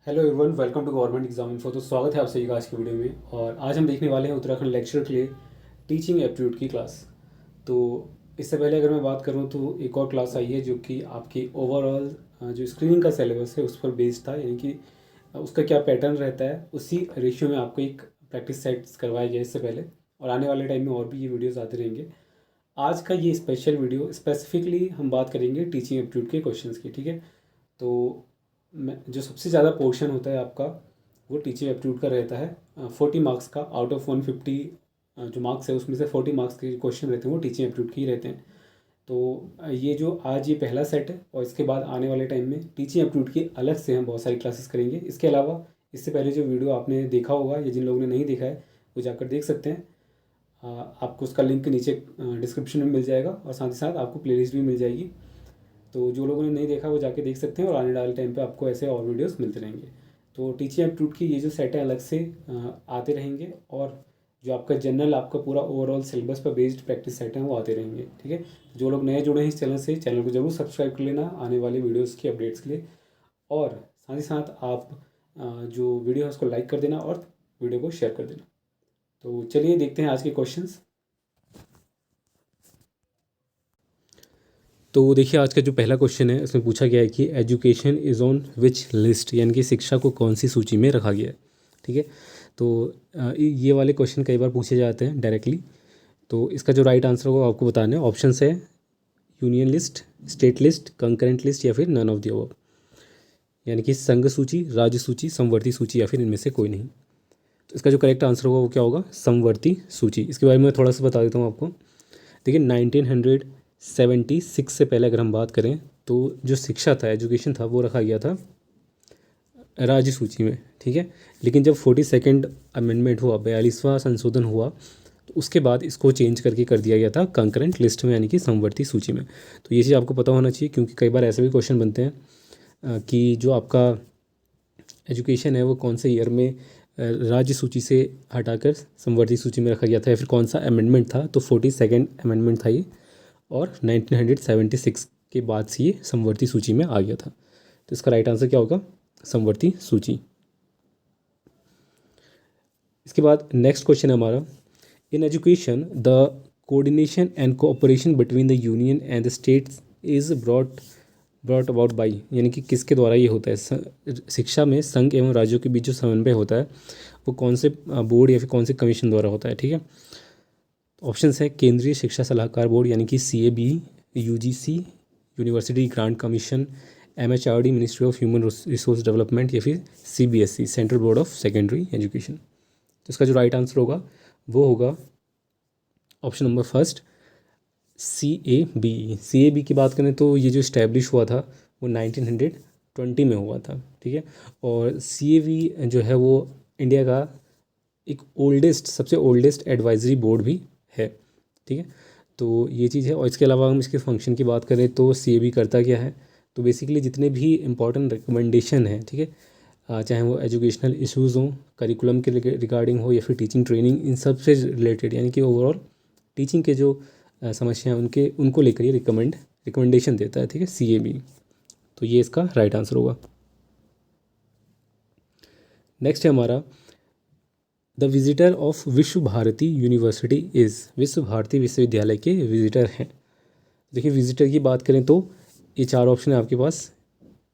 Hello everyone, welcome to government exam info. तो स्वागत है आप सभी का आज की वीडियो में। और आज हम देखने वाले हैं उत्तराखंड लेक्चर के लिए टीचिंग एप्टीट्यूड की क्लास। तो इससे पहले अगर मैं बात करूं तो एक और क्लास आई है जो कि आपकी ओवरऑल जो स्क्रीनिंग का सिलेबस है उस पर बेस्ड था, यानी कि उसका क्या पैटर्न रहता है उसी रेशियो में आपको एक प्रैक्टिस सेट्स करवाया गया इससे पहले। और आने वाले टाइम में और भी ये वीडियोज़ आते रहेंगे। आज का ये स्पेशल वीडियो स्पेसिफिकली हम बात करेंगे टीचिंग एप्टीट्यूड के क्वेश्चंस की, ठीक है। तो जो सबसे ज़्यादा पोर्शन होता है आपका वो टीचिंग एप्टीट्यूड का रहता है। 40 मार्क्स का आउट ऑफ 150 जो मार्क्स है उसमें से 40 मार्क्स के क्वेश्चन रहते हैं वो टीचिंग एप्टीट्यूड के ही रहते हैं। तो ये जो आज ये पहला सेट है और इसके बाद आने वाले टाइम में टीचिंग एप्टीट्यूड की अलग से हम बहुत सारी क्लासेस करेंगे। इसके अलावा इससे पहले जो वीडियो आपने देखा होगा या जिन लोगों ने नहीं देखा है वो जाकर देख सकते हैं। आपको उसका लिंक नीचे डिस्क्रिप्शन में मिल जाएगा और साथ ही साथ आपको प्लेलिस्ट भी मिल जाएगी। तो जो लोगों ने नहीं देखा वो जाके देख सकते हैं और आने वाले टाइम पे आपको ऐसे और वीडियोस मिलते रहेंगे। तो टीचिंग एप्टीट्यूड की ये जो सेट है अलग से आते रहेंगे, और जो आपका जनरल आपका पूरा ओवरऑल सिलेबस पर बेस्ड प्रैक्टिस सेट है वो आते रहेंगे, ठीक है। जो लोग नए जुड़े हैं इस चैनल से, चैनल को जरूर सब्सक्राइब कर लेना आने वाली वीडियोज़ की अपडेट्स के लिए। और साथ ही साथ आप जो वीडियो है उसको लाइक कर देना और वीडियो को शेयर कर देना। तो चलिए देखते हैं आज के क्वेश्चंस। तो देखिए आज का जो पहला क्वेश्चन है उसमें पूछा गया है कि education is on which list, यानी कि शिक्षा को कौन सी सूची में रखा गया है, ठीक है। तो ये वाले क्वेश्चन कई बार पूछे जाते हैं डायरेक्टली। तो इसका जो राइट आंसर होगा आपको बताना है। ऑप्शंस है union list, state list, concurrent list या फिर नन ऑफ द अबव, यानी कि संघ सूची, राज्य सूची, समवर्ती सूची या फिर इनमें से कोई नहीं। तो इसका जो करेक्ट आंसर होगा वो क्या होगा? समवर्ती सूची। इसके बारे में थोड़ा सा बता देता हूँ आपको। देखिए 1976 से पहले अगर हम बात करें तो जो शिक्षा था, एजुकेशन था, वो रखा गया था राज्य सूची में, ठीक है। लेकिन जब 42nd अमेंडमेंट हुआ, 42वां संशोधन हुआ, तो उसके बाद इसको चेंज करके कर दिया गया था कंकरेंट लिस्ट में, यानी कि समवर्ती सूची में। तो ये चीज़ आपको पता होना चाहिए, क्योंकि कई बार ऐसे भी क्वेश्चन बनते हैं कि जो आपका एजुकेशन है वो कौन से ईयर में राज्य सूची से हटाकर समवर्ती सूची में रखा गया था, या फिर कौन सा अमेंडमेंट था। तो 42nd अमेंडमेंट था ये, और 1976 के बाद से ये समवर्ती सूची में आ गया था। तो इसका राइट आंसर क्या होगा? समवर्ती सूची। इसके बाद नेक्स्ट क्वेश्चन है हमारा, in education the coordination and cooperation between the union and the states is brought about by, यानी कि किसके द्वारा ये होता है? शिक्षा में संघ एवं राज्यों के बीच जो समन्वय होता है वो कौन से बोर्ड या फिर कौन से कमीशन द्वारा होता है, ठीक है। ऑप्शंस है केंद्रीय शिक्षा सलाहकार बोर्ड, यानी कि CAB, UGC, university grant commission, MHRD, ministry of human resource development, या फिर CBSE, central board of secondary education. तो इसका जो राइट आंसर होगा वो होगा ऑप्शन नंबर फर्स्ट, CAB की बात करें तो ये जो इस्टेब्लिश हुआ था वो 1920 में हुआ था, ठीक है। और CAB जो है वो इंडिया का एक सबसे ओल्डेस्ट एडवाइजरी बोर्ड भी है, ठीक है। तो ये चीज़ है। और इसके अलावा हम इसके फंक्शन की बात करें तो CAB करता क्या है? तो बेसिकली जितने भी इंपॉर्टेंट रिकमेंडेशन हैं, ठीक है, चाहे वो एजुकेशनल इश्यूज़ हों, करिकुलम के रिगार्डिंग हो, या फिर टीचिंग ट्रेनिंग, इन सब से रिलेटेड, यानी कि ओवरऑल टीचिंग के जो समस्या हैं उनको लेकर ये रिकमेंडेशन देता है, ठीक है, CAB। तो ये इसका राइट आंसर होगा। नेक्स्ट है हमारा, द विजिटर ऑफ विश्व भारती यूनिवर्सिटी इज़, विश्व भारती विश्वविद्यालय के विजिटर हैं। देखिए विजिटर की बात करें तो ये चार ऑप्शन है आपके पास,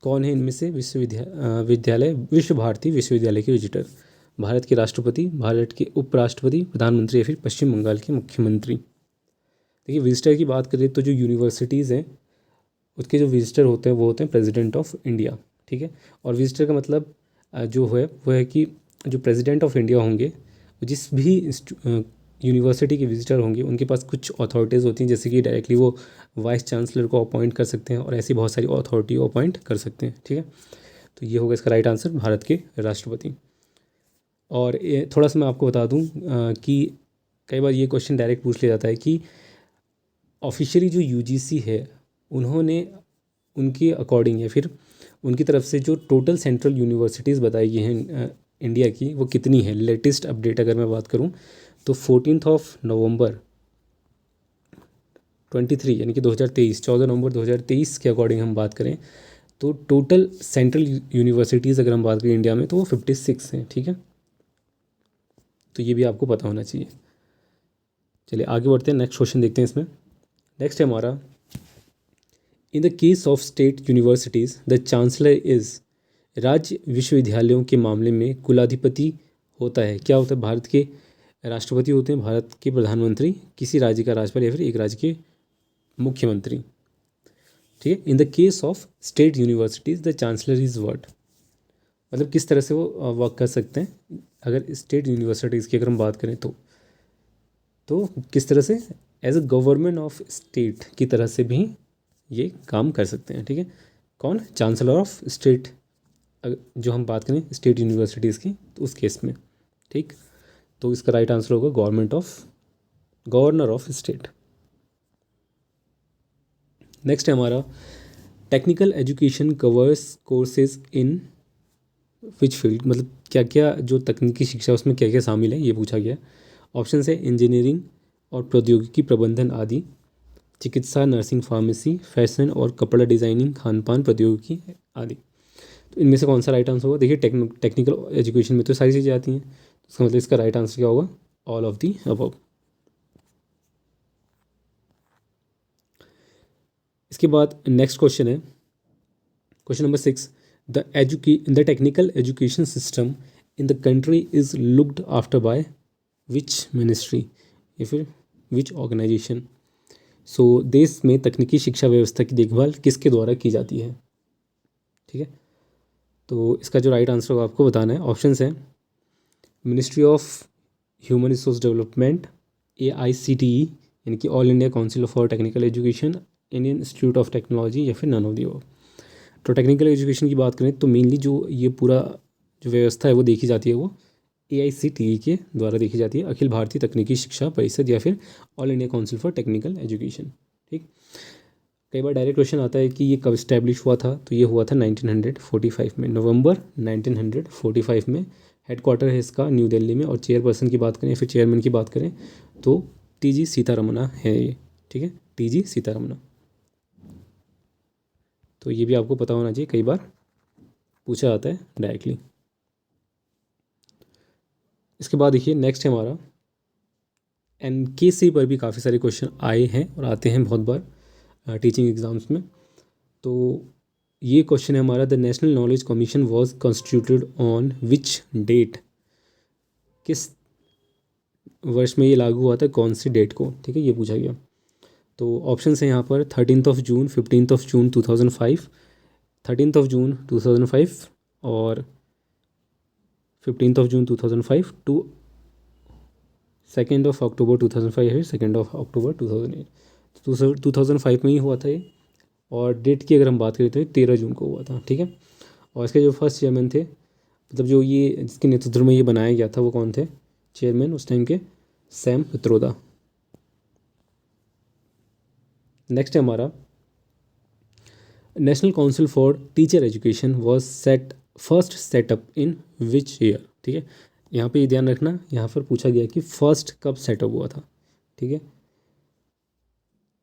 कौन है इनमें से? विश्वविद्यालय विश्व भारती विश्वविद्यालय के विजिटर, भारत के राष्ट्रपति, भारत के उपराष्ट्रपति, प्रधानमंत्री, या फिर पश्चिम बंगाल के मुख्यमंत्री। देखिए विजिटर की बात करें तो जो यूनिवर्सिटीज़ हैं उसके जो विजिटर होते हैं वो होते हैं प्रेसिडेंट ऑफ इंडिया, ठीक है। और विजिटर का मतलब जो है वो है कि जो प्रेसिडेंट ऑफ इंडिया होंगे, जिस भी यूनिवर्सिटी के विजिटर होंगे उनके पास कुछ अथॉरिटीज़ होती हैं, जैसे कि डायरेक्टली वो वाइस चांसलर को अपॉइंट कर सकते हैं और ऐसी बहुत सारी अथॉरिटी को अपॉइंट कर सकते हैं, ठीक है। तो ये होगा इसका राइट आंसर, भारत के राष्ट्रपति। और ये थोड़ा सा मैं आपको बता दूं कि कई बार ये क्वेश्चन डायरेक्ट पूछ लिया जाता है कि ऑफिशियली जो UGC है उन्होंने उनके अकॉर्डिंग या फिर उनकी तरफ से जो टोटल सेंट्रल यूनिवर्सिटीज़ बताई गई हैं इंडिया की वो कितनी है। लेटेस्ट अपडेट अगर मैं बात करूं तो 14 नवंबर 23, यानी कि 2023, 14 नवंबर 2023 के अकॉर्डिंग हम बात करें तो टोटल सेंट्रल यूनिवर्सिटीज़ अगर हम बात करें इंडिया में तो वो 56 हैं, ठीक है। तो ये भी आपको पता होना चाहिए। चलिए आगे बढ़ते हैं, नेक्स्ट क्वेश्चन देखते हैं इसमें। नेक्स्ट है हमारा, in the case of state universities the chancellor is, राज्य विश्वविद्यालयों के मामले में कुलाधिपति होता है, क्या होता है, भारत के राष्ट्रपति होते हैं, भारत के प्रधानमंत्री, किसी राज्य का राज्यपाल या फिर एक राज्य के मुख्यमंत्री, ठीक है। In the case of state universities the chancellor is what, मतलब किस तरह से वो वर्क कर सकते हैं अगर स्टेट यूनिवर्सिटीज़ की अगर हम बात करें तो किस तरह से as a government of state की तरह से भी ये काम कर सकते हैं, ठीक है। कौन, चांसलर ऑफ स्टेट, जो हम बात करें स्टेट यूनिवर्सिटीज़ की तो उस केस में, ठीक। तो इसका राइट आंसर होगा गवर्नर ऑफ स्टेट। नेक्स्ट है हमारा, technical education covers courses in which field, मतलब क्या क्या जो तकनीकी शिक्षा उसमें क्या क्या शामिल है ये पूछा गया। ऑप्शन है इंजीनियरिंग और प्रौद्योगिकी प्रबंधन आदि, चिकित्सा, नर्सिंग, फार्मेसी, फैशन और कपड़ा डिज़ाइनिंग, खान पान प्रौद्योगिकी आदि। तो इनमें से कौन सा राइट आंसर होगा, देखिए टेक्निकल एजुकेशन में तो सारी चीज़ें आती हैं, तो इसका मतलब इसका राइट आंसर क्या होगा, ऑल ऑफ दी अबव। इसके बाद नेक्स्ट क्वेश्चन है, question number 6, the technical education system in the country is looked after by which ministry या फिर विच ऑर्गेनाइजेशन। सो देश में तकनीकी शिक्षा व्यवस्था की देखभाल किसके द्वारा की जाती है, ठीक है। तो इसका जो राइट आंसर होगा आपको बताना है। ऑप्शंस हैं ministry of human resource development, AICTE यानी कि all India council for technical education, Indian institute of technology या फिर नन ऑफ दी अबव। तो टेक्निकल एजुकेशन की बात करें तो मेनली जो ये पूरा जो व्यवस्था है वो देखी जाती है वो AICTE के द्वारा देखी जाती है, अखिल भारतीय तकनीकी शिक्षा परिषद या फिर all India council for technical education, ठीक। कई बार डायरेक्ट क्वेश्चन आता है कि ये कब इस्टेब्लिश हुआ था, तो ये हुआ था 1945 में, नवंबर 1945 में। हेडक्वार्टर है इसका न्यू दिल्ली में, और चेयरपर्सन की बात करें फिर चेयरमैन की बात करें तो TG सीतारमना है ये, ठीक है, TG सीतारमना। तो ये भी आपको पता होना चाहिए, कई बार पूछा जाता है डायरेक्टली। इसके बाद देखिए नेक्स्ट है हमारा, NKC पर भी काफ़ी सारे क्वेश्चन आए हैं और आते हैं बहुत बार टीचिंग एग्ज़ाम्स में। तो ये क्वेश्चन है हमारा, the national knowledge commission was constituted on which date, किस वर्ष में ये लागू हुआ था, कौन सी डेट को, ठीक है, ये पूछा गया। तो ऑप्शन है यहाँ पर 13 जून, 15 जून 2005, 13 जून 2005 और 15 जून 2005 टू 2 अक्टूबर 2005 है, 2 अक्टूबर 2008। 2005 में ही हुआ था ये, और डेट की अगर हम बात करें तो 13 जून को हुआ था, ठीक है। और इसके जो फर्स्ट चेयरमैन थे, मतलब जो ये जिसके नेतृत्व में ये बनाया गया था वो कौन थे चेयरमैन उस टाइम के, सैम पित्रोदा। नेक्स्ट है हमारा, national council for teacher education was first setup in which year, ठीक है। यहाँ पे ये ध्यान रखना, यहाँ पर पूछा गया कि फर्स्ट कब सेटअप हुआ था, ठीक है।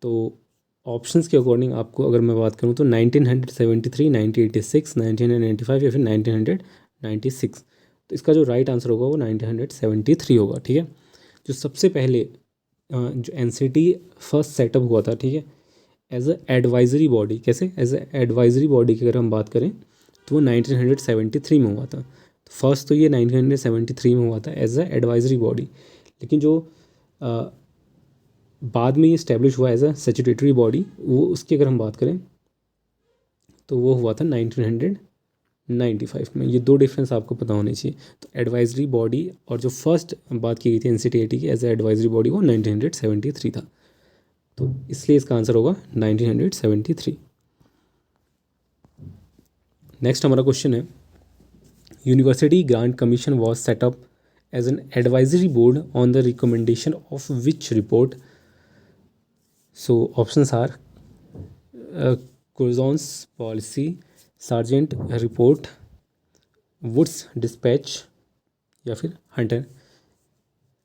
तो ऑप्शंस के अकॉर्डिंग आपको अगर मैं बात करूँ तो 1973, 1986, 1995 या फिर 1996। तो इसका जो राइट आंसर होगा वो 1973 होगा, ठीक है। जो सबसे पहले जो NCT फर्स्ट सेटअप हुआ था, ठीक है, एज अ एडवाइजरी बॉडी, कैसे, एज अ एडवाइजरी बॉडी की अगर हम बात करें तो वो 1973 में हुआ था। तो फर्स्ट तो ये 1973 में हुआ था एज अ एडवाइजरी बॉडी, लेकिन जो बाद में ये इस्टेब्लिश हुआ एज अ स्टैट्यूटरी बॉडी, वो उसकी अगर हम बात करें तो वो हुआ था 1995 में। ये दो डिफरेंस आपको पता होने चाहिए। तो एडवाइजरी बॉडी और जो फर्स्ट बात की गई थी NCT की एज ए एडवाइजरी बॉडी वो 1973 था, तो इसलिए इसका आंसर होगा 1973। नेक्स्ट हमारा क्वेश्चन है, university grant commission was set up as an advisory board on the recommendation of which report. So options are Curzon's policy, Sargent report, Wood's dispatch या फिर हंटर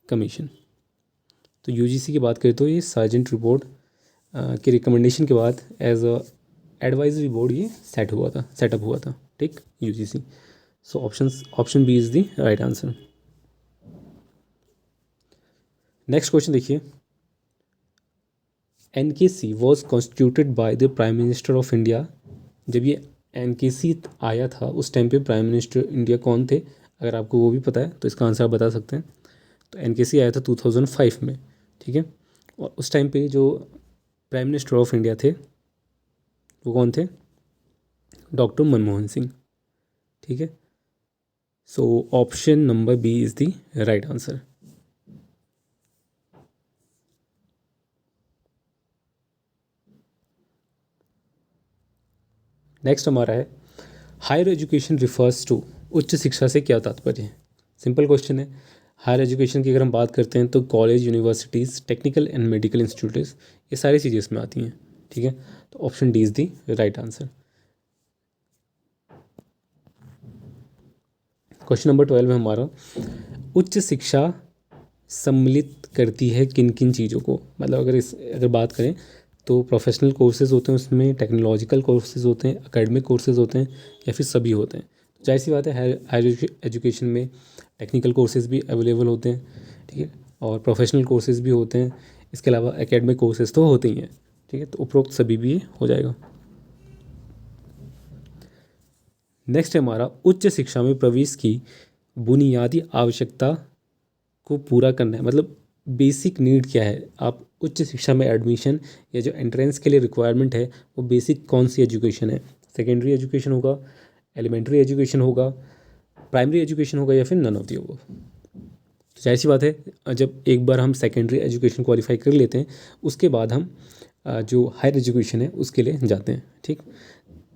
कमीशन। तो UGC की बात करें तो ये सार्जेंट रिपोर्ट के रिकमेंडेशन के बाद एज अ एडवाइजरी बोर्ड ये सेटअप हुआ था, ठीक, UGC. So option B is the right answer. Next question देखिए, NKC was constituted by the prime minister of India. जब ये एनकेसी आया था उस टाइम पे प्राइम मिनिस्टर इंडिया कौन थे? अगर आपको वो भी पता है तो इसका आंसर आप बता सकते हैं। तो एनकेसी आया था 2005 में, ठीक है। और उस टाइम पे जो प्राइम मिनिस्टर ऑफ इंडिया थे वो कौन थे? डॉक्टर मनमोहन सिंह, ठीक है। So option number B is the right answer. Next हमारा है, हायर एजुकेशन रिफर्स टू, उच्च शिक्षा से क्या तात्पर्य है? सिंपल क्वेश्चन है। हायर एजुकेशन की अगर हम बात करते हैं तो college, universities, technical and medical institutes, ये सारी चीज़ें इसमें आती हैं, ठीक है। तो option D is the right answer. Question number 12 में हमारा, उच्च शिक्षा सम्मिलित करती है किन किन चीज़ों को? मतलब अगर बात करें तो प्रोफेशनल कोर्सेज़ होते हैं उसमें, टेक्नोलॉजिकल कोर्सेज़ होते हैं, एकेडमिक कोर्सेज़ होते हैं, या फिर सभी होते हैं। तो जाहिर सी बात है हायर एजुकेशन में टेक्निकल कोर्सेज़ भी अवेलेबल होते हैं, ठीक है, और प्रोफेशनल कोर्सेज़ भी होते हैं। इसके अलावा एकेडमिक कोर्सेज़ तो होते ही हैं, ठीक है। तो उपरोक्त सभी भी हो जाएगा। नेक्स्ट है हमारा, उच्च शिक्षा में प्रवेश की बुनियादी आवश्यकता को पूरा करना है, मतलब बेसिक नीड क्या है? आप उच्च शिक्षा में एडमिशन या जो एंट्रेंस के लिए रिक्वायरमेंट है वो बेसिक कौन सी एजुकेशन है? सेकेंडरी एजुकेशन होगा, एलिमेंट्री एजुकेशन होगा, प्राइमरी एजुकेशन होगा, या फिर नन ऑफ दी होगा? तो जाहिर सी बात है, जब एक बार हम सेकेंडरी एजुकेशन क्वालिफाई कर लेते हैं उसके बाद हम जो हायर एजुकेशन है उसके लिए जाते हैं, ठीक।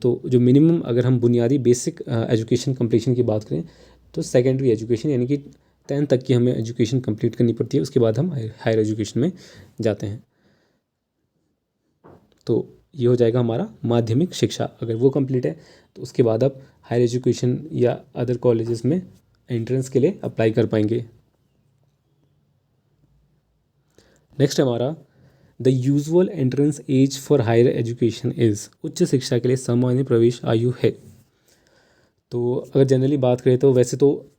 तो जो मिनिमम अगर हम बुनियादी बेसिक एजुकेशन कंप्लीशन की बात करें तो सेकेंडरी एजुकेशन यानी कि 10 तक की हमें एजुकेशन कंप्लीट करनी पड़ती है, उसके बाद हम हायर एजुकेशन में जाते हैं। तो ये हो जाएगा हमारा माध्यमिक शिक्षा। अगर वो कंप्लीट है तो उसके बाद आप हायर एजुकेशन या अदर कॉलेजेस में एंट्रेंस के लिए अप्लाई कर पाएंगे। नेक्स्ट हमारा, the usual entrance age for higher education is, उच्च शिक्षा के लिए सामान्य प्रवेश आयु है। तो अगर जनरली बात करें तो वैसे तो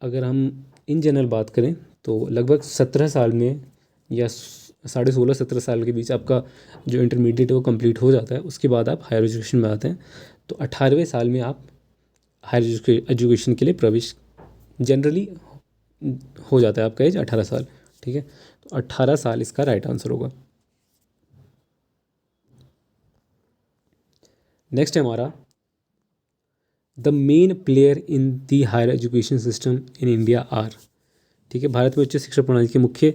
अगर हम इन जनरल बात करें तो लगभग 17 साल में या 16.5 17 साल के बीच आपका जो इंटरमीडिएट है वो कंप्लीट हो जाता है। उसके बाद आप हायर एजुकेशन में आते हैं। तो 18वें साल में आप हायर एजुकेशन के लिए प्रवेश जनरली हो जाता है, आपका एज 18 साल, ठीक है। तो 18 साल इसका राइट आंसर होगा। नेक्स्ट है हमारा, the main player in the higher education system in India are, ठीक है। भारत में उच्च शिक्षा प्रणाली के मुख्य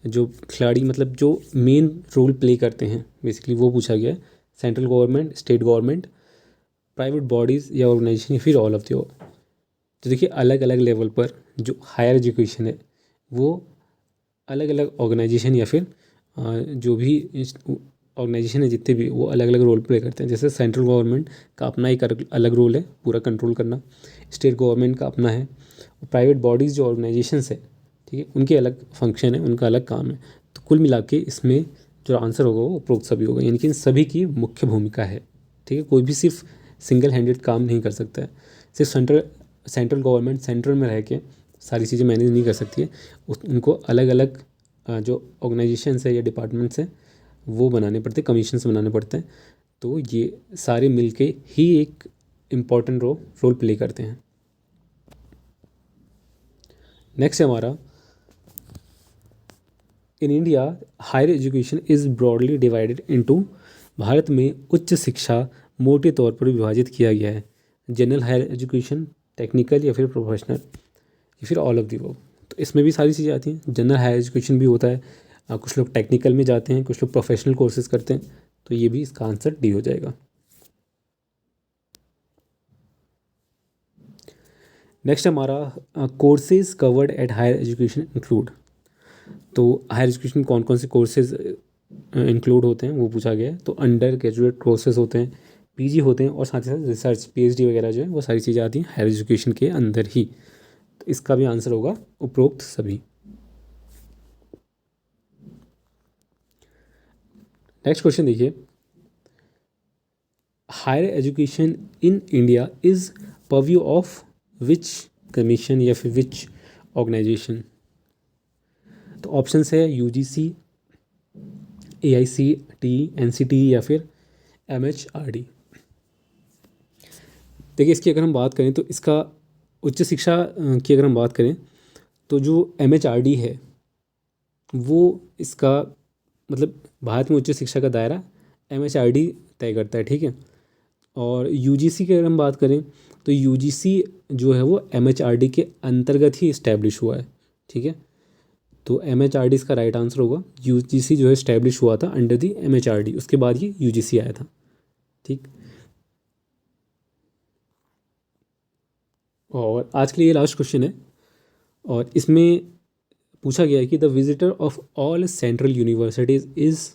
जो खिलाड़ी, मतलब जो मेन रोल प्ले करते हैं बेसिकली, वो पूछा गया है। Central government, state government, private bodies या ऑर्गेनाइजेशन, या फिर ऑल ऑफ द। तो देखिए अलग अलग लेवल पर जो हायर एजुकेशन है वो अलग अलग ऑर्गेनाइजेशन या फिर जो भी ऑर्गेनाइजेशन है जितने भी, वो अलग अलग रोल प्ले करते हैं। जैसे सेंट्रल गवर्नमेंट का अपना एक अलग रोल है पूरा कंट्रोल करना, स्टेट गवर्नमेंट का अपना है, प्राइवेट बॉडीज़ जो ऑर्गेनाइजेशंस है, ठीक है, उनके अलग फंक्शन है, उनका अलग काम है। तो कुल मिला के इसमें जो आंसर होगा वो उपरोक्त सभी होगा, यानी कि इन सभी की मुख्य भूमिका है, ठीक है। कोई भी सिर्फ सिंगल हैंडेड काम नहीं कर सकता है। सिर्फ सेंट्रल गवर्नमेंट सेंट्रल में रह के सारी चीज़ें मैनेज नहीं कर सकती है। उनको अलग अलग जो ऑर्गेनाइजेशंस है या डिपार्टमेंट्स हैं वो बनाने पड़ते हैं, कमीशंस बनाने पड़ते हैं। तो ये सारे मिलके ही एक इम्पॉर्टेंट रोल प्ले करते हैं। नेक्स्ट है हमारा, in India higher education is broadly divided into, Bharat में उच्च शिक्षा मोटे तौर पर विभाजित किया गया है। जनरल हायर एजुकेशन, टेक्निकल या फिर प्रोफेशनल, या फिर ऑल ऑफ दी वो। तो इसमें भी सारी चीज़ें आती हैं। जनरल हायर एजुकेशन भी होता है, कुछ लोग टेक्निकल में जाते हैं, कुछ लोग प्रोफेशनल कोर्सेज करते हैं। तो ये भी इसका आंसर डी हो जाएगा। नेक्स्ट हमारा, courses covered at higher education include. तो हायर एजुकेशन में कौन कौन से कोर्सेज इंक्लूड होते हैं वो पूछा गया है। तो अंडर ग्रेजुएट कोर्सेज होते हैं, पीजी होते हैं, और साथ ही साथ रिसर्च पीएचडी वगैरह जो है वो सारी चीज़ें आती हैं हायर एजुकेशन के अंदर ही। तो इसका भी आंसर होगा उपरोक्त सभी। नेक्स्ट क्वेश्चन देखिए, higher education in India is purview of which commission या फिर विच ऑर्गेनाइजेशन? तो ऑप्शन है UGC, AICTE, NCTE या फिर MHRD। देखिए, इसकी अगर हम बात करें तो इसका उच्च शिक्षा की अगर हम बात करें तो जो MHRD है वो इसका मतलब भारत में उच्च शिक्षा का दायरा MHRD तय करता है, ठीक है। और UGC की अगर हम बात करें तो UGC जो है वो MHRD के अंतर्गत ही इस्टेब्लिश हुआ है, ठीक है। तो MHRD इसका राइट आंसर होगा। UGC जो है इस्टेब्लिश हुआ था अंडर दी MHRD, उसके बाद ये UGC आया था, ठीक। और आज के लिए ये लास्ट क्वेश्चन है और इसमें पूछा गया है कि the visitor of all central universities is,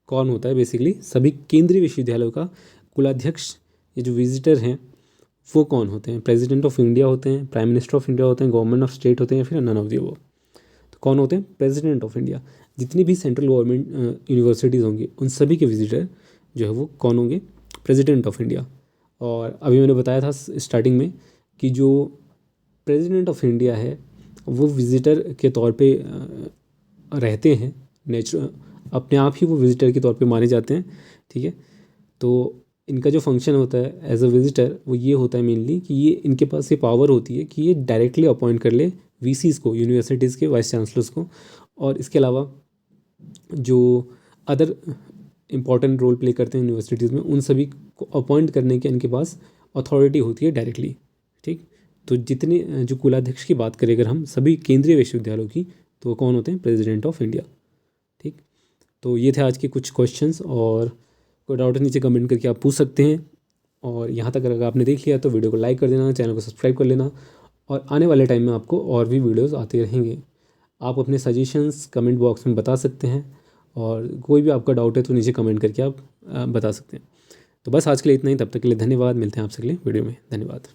कौन होता है बेसिकली सभी केंद्रीय विश्वविद्यालयों का कुलाध्यक्ष? ये जो विजिटर हैं वो कौन होते हैं? प्रेसिडेंट ऑफ इंडिया होते हैं, प्राइम मिनिस्टर ऑफ इंडिया होते हैं, गवर्नमेंट ऑफ स्टेट होते हैं या फिर नन ऑफ दी अबव? तो कौन होते हैं? President of India. जितनी भी सेंट्रल गवर्नमेंट यूनिवर्सिटीज़ होंगी उन सभी के विजिटर जो है वो कौन होंगे? President of India. और अभी मैंने बताया था स्टार्टिंग में कि जो प्रेसिडेंट ऑफ इंडिया है वो विजिटर के तौर पे रहते हैं, अपने आप ही वो विजिटर के तौर पे माने जाते हैं, ठीक है। तो इनका जो फंक्शन होता है एज अ विजिटर वो ये होता है मेनली कि ये इनके पास ये पावर होती है कि ये डायरेक्टली अपॉइंट कर ले VCs को, यूनिवर्सिटीज़ के वाइस चांसलर्स को। और इसके अलावा जो अदर इम्पॉर्टेंट रोल प्ले करते हैं यूनिवर्सिटीज़ में उन सभी को अपॉइंट करने की इनके पास अथॉरिटी होती है डायरेक्टली, ठीक। तो जितने जो कुलाध्यक्ष की बात करें अगर हम सभी केंद्रीय विश्वविद्यालयों की तो वो कौन होते हैं? प्रेसिडेंट ऑफ इंडिया, ठीक। तो ये थे आज के कुछ क्वेश्चंस और कोई डाउट नीचे कमेंट करके आप पूछ सकते हैं। और यहाँ तक अगर आपने देख लिया तो वीडियो को लाइक कर देना, चैनल को सब्सक्राइब कर लेना और आने वाले टाइम में आपको और भी वीडियोस आते रहेंगे। आप अपने सजेशंस कमेंट बॉक्स में बता सकते हैं और कोई भी आपका डाउट है तो नीचे कमेंट करके आप बता सकते हैं। तो बस आज के लिए इतना ही, तब तक के लिए धन्यवाद। मिलते हैं आपसे अगले वीडियो में। धन्यवाद।